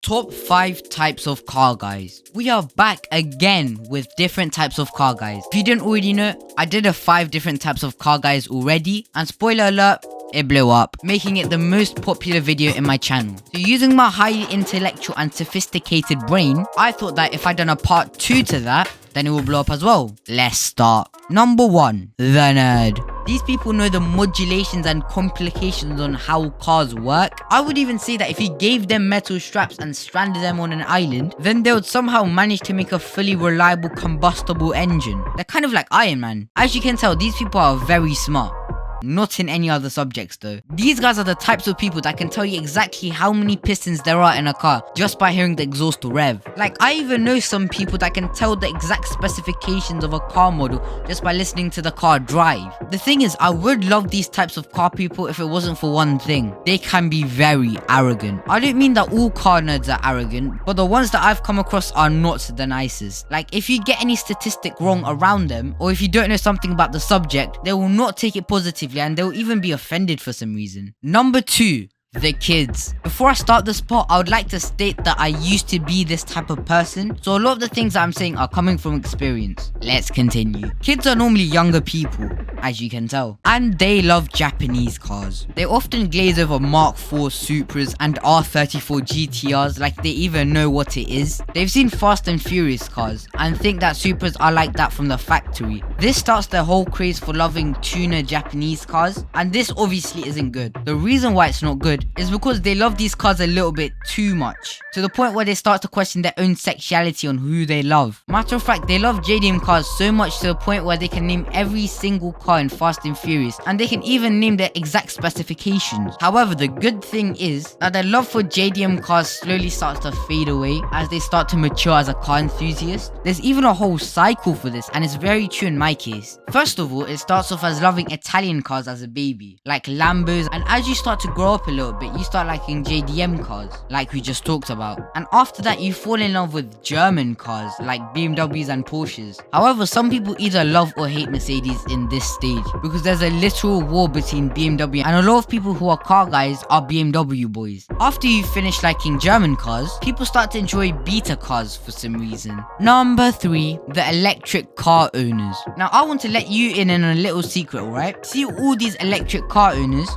Top 5 types of car guys. We are back again with different types of car guys. If you didn't already know, I did a 5 different types of car guys already, and spoiler alert, it blew up, making it the most popular video in my channel. So using my highly intellectual and sophisticated brain, I thought that if I'd done a part 2 to that, then it will blow up as well. Let's start. Number 1, the nerd. These people know the modulations and complications on how cars work. I would even say that if you gave them metal straps and stranded them on an island, then they would somehow manage to make a fully reliable combustible engine. They're kind of like Iron Man. As you can tell, these people are very smart. Not in any other subjects though. These guys are the types of people that can tell you exactly how many pistons there are in a car just by hearing the exhaust rev. Like, I even know some people that can tell the exact specifications of a car model just by listening to the car drive. The thing is, I would love these types of car people if it wasn't for one thing. They can be very arrogant. I don't mean that all car nerds are arrogant, but the ones that I've come across are not the nicest. Like, if you get any statistic wrong around them, or if you don't know something about the subject, they will not take it positively and they'll even be offended for some reason. Number 2, the kids. Before I start this part, I would like to state that I used to be this type of person, so a lot of the things that I'm saying are coming from experience. Let's continue. Kids are normally younger people, as you can tell, and they love Japanese cars. They often glaze over Mark IV Supras and R34 GTRs like they even know what it is. They've seen Fast and Furious cars and think that Supras are like that from the factory. This starts their whole craze for loving tuner Japanese cars, and this obviously isn't good. The reason why it's not good is because they love these cars a little bit too much, to the point where they start to question their own sexuality on who they love. Matter of fact, they love JDM cars so much to the point where they can name every single car in Fast and Furious, and they can even name their exact specifications. However, the good thing is that their love for JDM cars slowly starts to fade away as they start to mature as a car enthusiast. There's even a whole cycle for this, and it's very true in my case. First of all, it starts off as loving Italian cars as a baby, like Lambos, and as you start to grow up a little bit, you start liking JDM cars, like we just talked about. And after that, you fall in love with German cars, like BMWs and Porsches. However, some people either love or hate Mercedes in this stage, because there's a literal war between BMW, and a lot of people who are car guys are BMW boys. After you finish liking German cars, people start to enjoy beta cars for some reason. Number 3, the electric car owners. Now, I want to let you in on a little secret, alright? See all these electric car owners?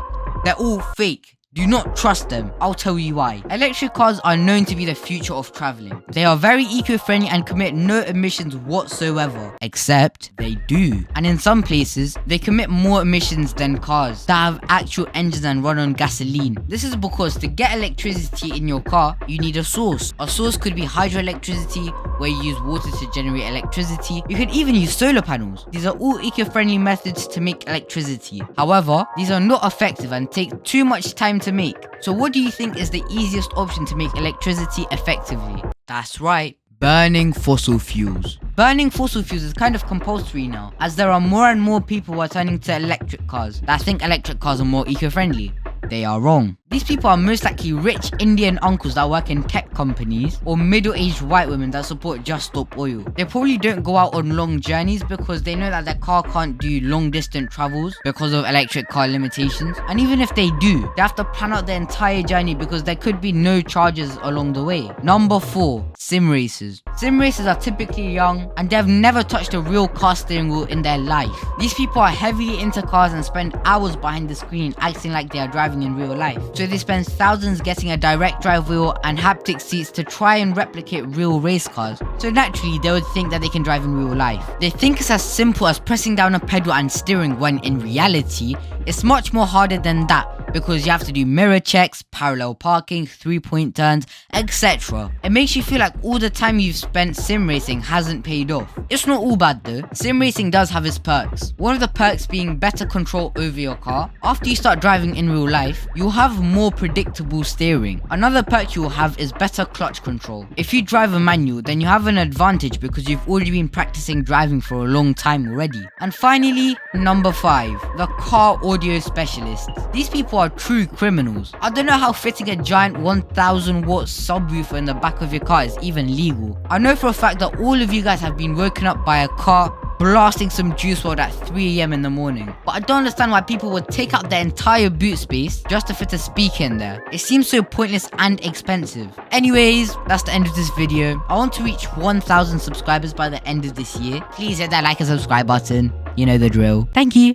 They're all fake. Do not trust them. I'll tell you why. Electric cars are known to be the future of traveling. They are very eco-friendly and commit no emissions whatsoever. Except they do. And in some places, they commit more emissions than cars that have actual engines and run on gasoline. This is because to get electricity in your car, you need a source. A source could be hydroelectricity, where you use water to generate electricity. You could even use solar panels. These are all eco-friendly methods to make electricity. However, these are not effective and take too much time to make. So what do you think is the easiest option to make electricity effectively? That's right, burning fossil fuels. Burning fossil fuels is kind of compulsory now, as there are more and more people who are turning to electric cars that think electric cars are more eco-friendly. They are wrong. These people are most likely rich Indian uncles that work in tech companies, or middle-aged white women that support Just Stop Oil. They probably don't go out on long journeys because they know that their car can't do long distance travels because of electric car limitations. And even if they do, they have to plan out their entire journey because there could be no charges along the way. Number 4, sim racers. Sim racers are typically young and they have never touched a real car steering wheel in their life. These people are heavily into cars and spend hours behind the screen acting like they are driving in real life. So they spend thousands getting a direct drive wheel and haptic seats to try and replicate real race cars. So naturally, they would think that they can drive in real life. They think it's as simple as pressing down a pedal and steering, when in reality, it's much more harder than that, because you have to do mirror checks, parallel parking, 3-point turns, etc. It makes you feel like all the time you've spent sim racing hasn't paid off. It's not all bad though. Sim racing does have its perks. One of the perks being better control over your car. After you start driving in real life, you'll have more predictable steering. Another perk you'll have is better clutch control. If you drive a manual, then you have an advantage because you've already been practicing driving for a long time already. And finally, number 5, the car audio specialists. These people are true criminals. I don't know how fitting a giant 1000 watt subwoofer in the back of your car is even legal. I know for a fact that all of you guys have been woken up by a car blasting some Juice WRLD at 3 AM in the morning. But I don't understand why people would take up their entire boot space just to fit a speaker in there. It seems so pointless and expensive. Anyways, that's the end of this video. I want to reach 1,000 subscribers by the end of this year. Please hit that like and subscribe button. You know the drill. Thank you.